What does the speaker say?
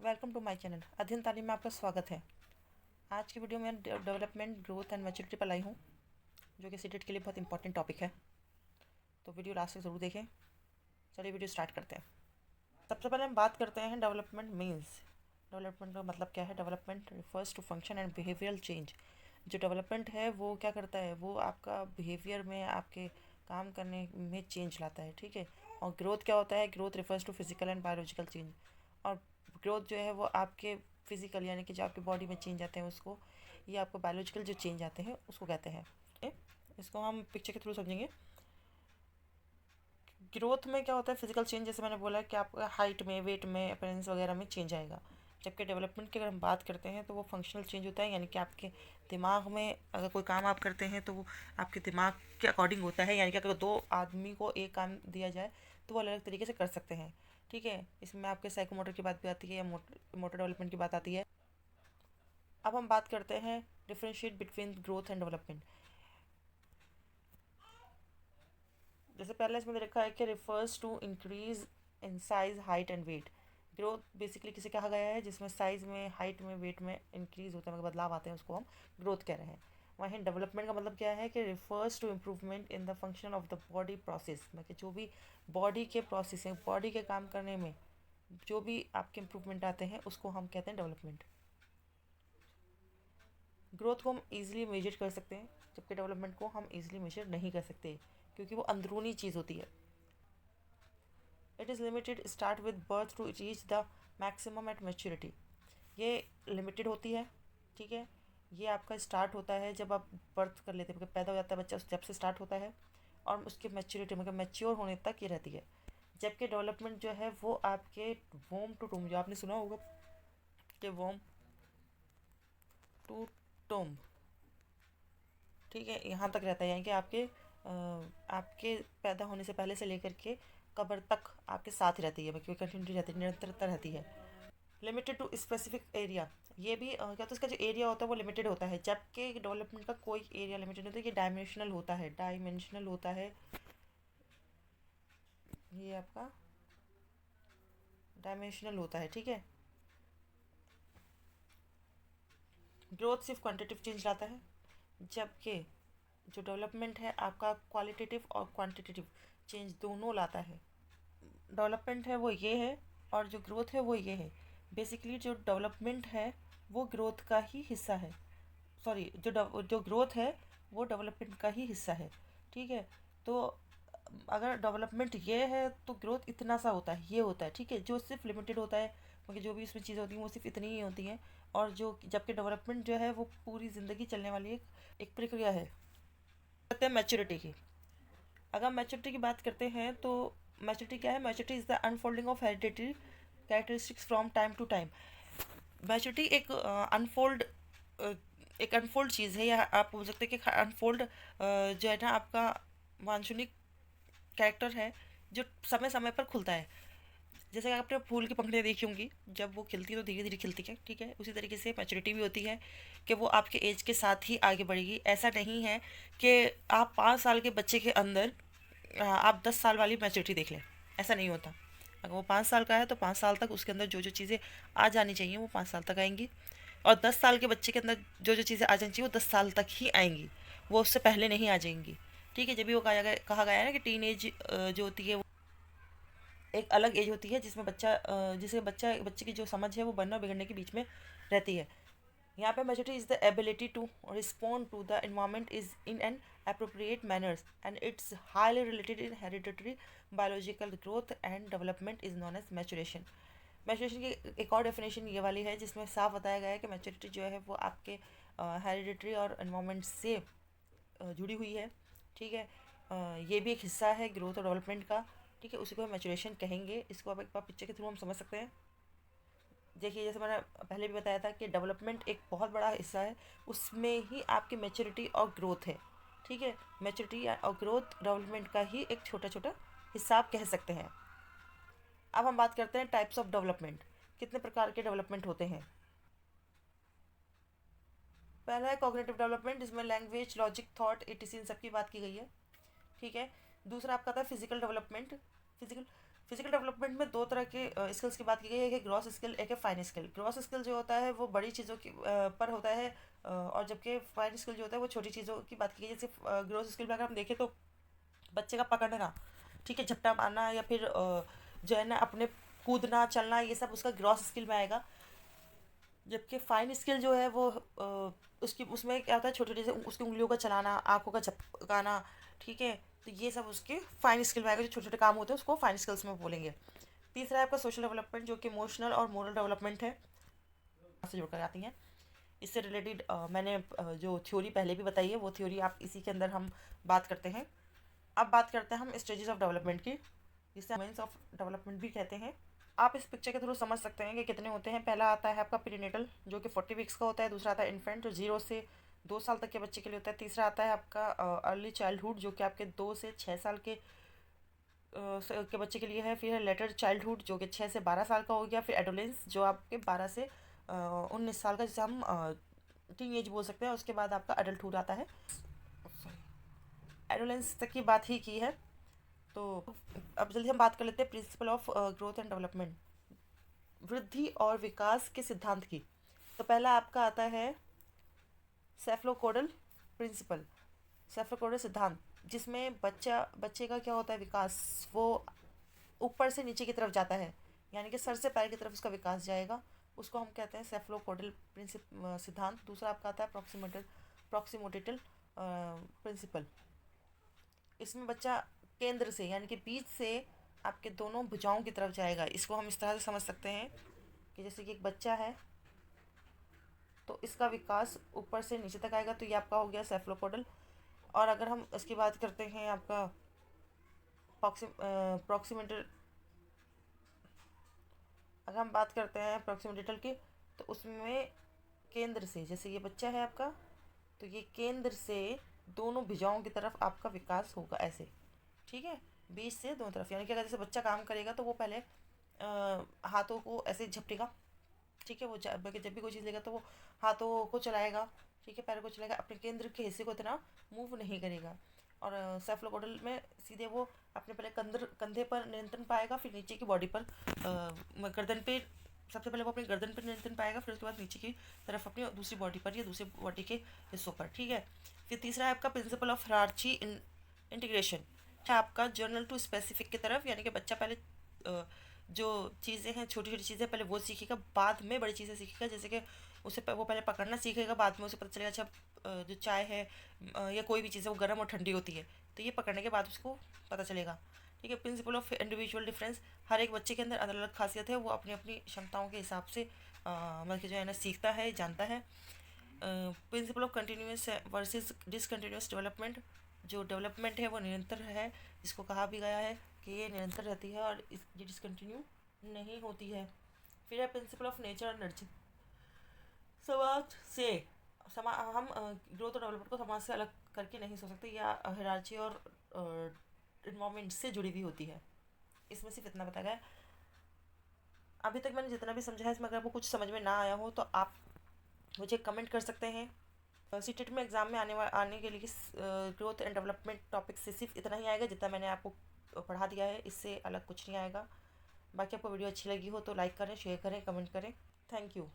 Welcome to my channel अध्ययन तालीम में आपका स्वागत है। आज की वीडियो में डेवलपमेंट ग्रोथ एंड मैच्योरिटी पर लाई हूँ, जो कि सीटेट के लिए बहुत इंपॉर्टेंट टॉपिक है। तो वीडियो लास्ट तक ज़रूर देखें। चलिए वीडियो स्टार्ट करते हैं। सबसे पहले हम बात करते हैं डेवलपमेंट मीन्स। डेवलपमेंट का मतलब क्या है? Development refers to function and behavioural change. जो डेवलपमेंट है वो क्या करता है? वो आपका बिहेवियर में, आपके काम करने में चेंज लाता है, ठीक है। और ग्रोथ क्या होता है? Growth refers to physical and biological change. और ग्रोथ जो है वो आपके फिजिकल यानी कि जो आपकी बॉडी में चेंज आते हैं उसको, ये आपको बायोलॉजिकल जो चेंज आते हैं उसको कहते हैं। इसको हम पिक्चर के थ्रू समझेंगे। ग्रोथ में क्या होता है? फिजिकल चेंज, जैसे मैंने बोला कि आपका हाइट में, वेट में, अपीयरेंस वगैरह में चेंज आएगा। जबकि डेवलपमेंट की अगर हम बात करते हैं तो वो फंक्शनल चेंज होता है, यानी कि आपके दिमाग में अगर कोई काम आप करते हैं तो वो आपके दिमाग के अकॉर्डिंग होता है। यानी कि अगर दो आदमी को एक काम दिया जाए तो वो अलग अलग तरीके से कर सकते हैं, ठीक है। इसमें आपके साइकोमोटर की बात भी आती है या मोटर डेवलपमेंट की बात आती है। अब हम बात करते हैं differentiate between growth and development. जैसे पहले इसमें लिखा है कि refers to increase in size, height and weight. Growth basically किसे कहा गया है? जिसमें साइज में, हाइट में, वेट में इंक्रीज होता है, मतलब बदलाव आते हैं, उसको हम ग्रोथ कह रहे हैं। वहीं डेवलपमेंट का मतलब क्या है? कि refers to improvement in the function of the body process. मतलब जो भी बॉडी के प्रोसेस हैं, बॉडी के काम करने में जो भी आपके इम्प्रूवमेंट आते हैं उसको हम कहते हैं डेवलपमेंट। ग्रोथ को हम ईजिली मेजर कर सकते हैं, जबकि डेवलपमेंट को हम ईजिली मेजर नहीं कर सकते, क्योंकि वो अंदरूनी चीज़ होती है। It is limited start with birth to reach the maximum at maturity. ये लिमिटेड होती है, ठीक है। ये आपका स्टार्ट होता है जब आप बर्थ कर लेते हैं, मतलब पैदा हो जाता है बच्चा, जब से स्टार्ट होता है और उसके मेच्योरिटी मतलब मैच्योर होने तक ये रहती है। जबकि डेवलपमेंट जो है वो आपके वोम टू टूम, जो आपने सुना होगा कि वोम टू टोम, ठीक है, यहाँ तक रहता है। यानी कि आपके पैदा होने से पहले से लेकर के कब्र तक आपके साथ रहती है, क्योंकि कंटिन्यूटी रहती है, निरंतरता रहती है। Limited to specific area. ये भी क्या तो इसका जो एरिया होता है वो लिमिटेड होता है, जबकि डेवलपमेंट का कोई एरिया लिमिटेड नहीं होता। ये डायमेंशनल होता है, डायमेंशनल होता है। ये आपका डायमेंशनल होता है, ठीक है। ग्रोथ सिर्फ क्वांटिटेटिव चेंज लाता है, जबकि जो डेवलपमेंट है आपका क्वालिटेटिव और क्वांटिटेटिव चेंज दोनों लाता है। डेवलपमेंट है वो ये है और जो ग्रोथ है वो ये है। बेसिकली जो डेवलपमेंट है वो ग्रोथ का ही हिस्सा है। सॉरी, जो ग्रोथ है वो डेवलपमेंट का ही हिस्सा है, ठीक है। तो अगर डेवलपमेंट ये है तो ग्रोथ इतना सा होता है, ये होता है, ठीक है। जो सिर्फ लिमिटेड होता है, क्योंकि जो भी उसमें चीज़ें होती हैं वो सिर्फ इतनी ही होती हैं। और जो जबकि डेवलपमेंट जो है वो पूरी ज़िंदगी चलने वाली एक प्रक्रिया है। कहते हैं मैच्योरिटी की। अगर मैच्योरिटी की बात करते हैं तो मैच्योरिटी क्या है? Maturity is the unfolding of hereditary characteristics from time to time. Maturity एक अनफोल्ड चीज़ है, या आप बोल सकते हैं कि अनफोल्ड जो है ना आपका वांछनिक कैरेक्टर है, जो समय समय पर खुलता है। जैसे कि आपने फूल की पंखुड़ियाँ देखी होंगी, जब वो खिलती है तो धीरे धीरे खिलती है, ठीक है। उसी तरीके से मैच्योरिटी भी होती है कि वो आपके एज के साथ ही आगे बढ़ेगी। ऐसा नहीं है कि आप 5 साल के बच्चे के अंदर आप 10 साल वाली मैच्योरिटी देख लें, ऐसा नहीं होता। अगर वो 5 साल का है तो 5 साल तक उसके अंदर जो जो चीज़ें आ जानी चाहिए वो 5 साल तक आएंगी, और 10 साल के बच्चे के अंदर जो जो चीज़ें आ जानी चाहिए वो 10 साल तक ही आएंगी, वो उससे पहले नहीं आ जाएंगी, ठीक है। जब भी वो कहा गया है ना कि टीन एज जो होती है वो एक अलग एज होती है, जिसमें जिसे बच्चे की जो समझ है वो बनने और बिगड़ने के बीच में रहती है। यहाँ पे maturity is the ability to respond to the environment is in an appropriate manners and it's highly related in hereditary biological growth and development is known as maturation. Maturation की एक और डेफिनेशन ये वाली है, जिसमें साफ बताया गया है कि मैच्योरिटी जो है वो आपके हेरिडिटरी और इन्वायरमेंट से जुड़ी हुई है, ठीक है। ये भी एक हिस्सा है ग्रोथ और डेवलपमेंट का, ठीक है। उसी को हम मैचुरेशन कहेंगे। इसको अब एक बार पिक्चर के थ्रू हम समझ सकते हैं। देखिए, जैसे मैंने पहले भी बताया था कि डेवलपमेंट एक बहुत बड़ा हिस्सा है, उसमें ही आपकी मैच्योरिटी और ग्रोथ है, ठीक है। मैच्योरिटी और ग्रोथ डेवलपमेंट का ही एक छोटा छोटा हिस्सा आप कह सकते हैं। अब हम बात करते हैं टाइप्स ऑफ डेवलपमेंट। कितने प्रकार के डेवलपमेंट होते हैं? पहला है कॉग्निटिव डेवलपमेंट, जिसमें लैंग्वेज, लॉजिक, थॉट, एटीसी इन सब की बात की गई है, ठीक है। दूसरा आपका था physical development. Physical physical development में दो तरह के स्किल्स की बात की गई है, एक है ग्रॉस स्किल, एक है फाइन स्किल। ग्रॉस स्किल जो होता है वो बड़ी चीज़ों की पर होता है, और जबकि फाइन स्किल जो होता है वो छोटी चीज़ों की बात की गई है। जैसे ग्रॉस स्किल में अगर हम देखें तो बच्चे का पकड़ना, ठीक है, झपटा मारना, या फिर जो है ना अपने कूदना चलना, ये सब उसका ग्रॉस स्किल में आएगा। जबकि फाइन स्किल जो है वो उसकी उसमें क्या होता है, छोटी छोटी से उसकी उंगलियों का चलाना, आंखों का झपकाना, ठीक है। तो ये सब उसके फाइन स्किल में आएगा। जो छोटे छोटे काम होते हैं उसको फाइन स्किल्स में बोलेंगे। तीसरा है आपका सोशल डेवलपमेंट, जो कि इमोशनल और मोरल डेवलपमेंट है, से जुड़कर आती हैं। इससे रिलेटेड मैंने जो थ्योरी पहले भी बताई है वो थ्योरी आप इसी के अंदर हम बात करते हैं। अब बात करते हैं हम स्टेजेस ऑफ डेवलपमेंट की, जिसे मीन्स ऑफ डेवलपमेंट भी कहते हैं। आप इस पिक्चर के थ्रू समझ सकते हैं कि कितने होते हैं। पहला आता है आपका प्रीनेटल, जो कि 40 वीक्स का होता है। दूसरा आता है इन्फेंट, जो 0 से 2 साल तक के बच्चे के लिए होता है। तीसरा आता है आपका अर्ली चाइल्डहुड, जो कि आपके 2 से 6 साल के बच्चे के लिए है। फिर है लेटर चाइल्डहुड, जो कि 6 से 12 साल का हो गया। फिर एडोलेंस, जो आपके 12 से 19 साल का, जिसे हम टीन एज बोल सकते हैं। उसके बाद आपका अडल्टहुड आता है। एडोलेंस तक की बात ही की है। तो अब जल्दी हम बात कर लेते हैं principle of growth and development, वृद्धि और विकास के सिद्धांत की। तो पहला आपका आता है सेफ्लोकोडल प्रिंसिपल, सेफ्लोकोडल सिद्धांत, जिसमें बच्चे का क्या होता है, विकास, वो ऊपर से नीचे की तरफ जाता है, यानी कि सर से पैर की तरफ उसका विकास जाएगा। उसको हम कहते हैं सेफ्लोकोडल सिद्धांत। दूसरा आपका आता है प्रॉक्सिमोटिटल प्रिंसिपल। इसमें बच्चा केंद्र से, यानी कि बीच से आपके दोनों भुजाओं की तरफ जाएगा। इसको हम इस तरह से समझ सकते हैं कि जैसे कि एक बच्चा है तो इसका विकास ऊपर से नीचे तक आएगा, तो ये आपका हो गया सेफ्लोपोडल। और अगर हम इसकी बात करते हैं आपका प्रॉक्सिमेटल, अगर हम बात करते हैं प्रॉक्सिमेटल की, तो उसमें केंद्र से, जैसे ये बच्चा है आपका, तो ये केंद्र से दोनों भुजाओं की तरफ आपका विकास होगा ऐसे, ठीक है, बीच से दोनों तरफ। यानी कि अगर जैसे बच्चा काम करेगा तो वो पहले हाथों को ऐसे झपटेगा, ठीक है, वो जब भी कोई चीज़ लेगा तो वो हाथों को चलाएगा, ठीक है, पैरों को चलाएगा, अपने केंद्र के हिस्से को इतना मूव नहीं करेगा। और सेफ्लोपोडल में सीधे वो अपने पहले कंधे पर नियंत्रण पाएगा, फिर नीचे की बॉडी पर, गर्दन पे, सबसे पहले वो अपनी गर्दन पर नियंत्रण पाएगा, फिर उसके बाद नीचे की तरफ अपनी दूसरी बॉडी पर या दूसरी बॉडी के हिस्सों पर, ठीक है। फिर तीसरा है आपका प्रिंसिपल ऑफ हायरार्ची इंटीग्रेशन, है आपका जर्नल टू स्पेसिफिक की तरफ, यानी कि बच्चा पहले जो चीज़ें हैं, छोटी छोटी चीज़ें पहले वो सीखेगा, बाद में बड़ी चीज़ें सीखेगा। जैसे कि वो पहले पकड़ना सीखेगा, बाद में उसे पता चलेगा अच्छा जो चाय है या कोई भी चीज़ है वो गर्म और ठंडी होती है, तो ये पकड़ने के बाद उसको पता चलेगा, ठीक है। प्रिंसिपल ऑफ इंडिविजुअल डिफरेंस, हर एक बच्चे के अंदर अलग अलग खासियत है, वो अपनी अपनी क्षमताओं के हिसाब से मतलब कि जो है ना सीखता है, जानता है। Principle of continuous versus discontinuous development, जो डेवलपमेंट है वो निरंतर है, जिसको कहा भी गया है कि ये निरंतर रहती है और ये डिसकंटिन्यू नहीं होती है। फिर है प्रिंसिपल ऑफ नेचर और नर्चर, समाज से हम ग्रोथ और डेवलपमेंट को समाज से अलग करके नहीं सोच सकते, या हायरार्ची और इन्वायरमेंट से जुड़ी हुई होती है। इसमें सिर्फ इतना बताया गया है। अभी तक मैंने जितना भी समझा है इसमें अगर आपको कुछ समझ में ना आया हो तो आप मुझे कमेंट कर सकते हैं। सीटेट में एग्ज़ाम में आने के लिए ग्रोथ एंड डेवलपमेंट टॉपिक से सिर्फ इतना ही आएगा जितना मैंने आपको पढ़ा दिया है, इससे अलग कुछ नहीं आएगा। बाकी आपको वीडियो अच्छी लगी हो तो लाइक करें, शेयर करें, कमेंट करें। Thank you.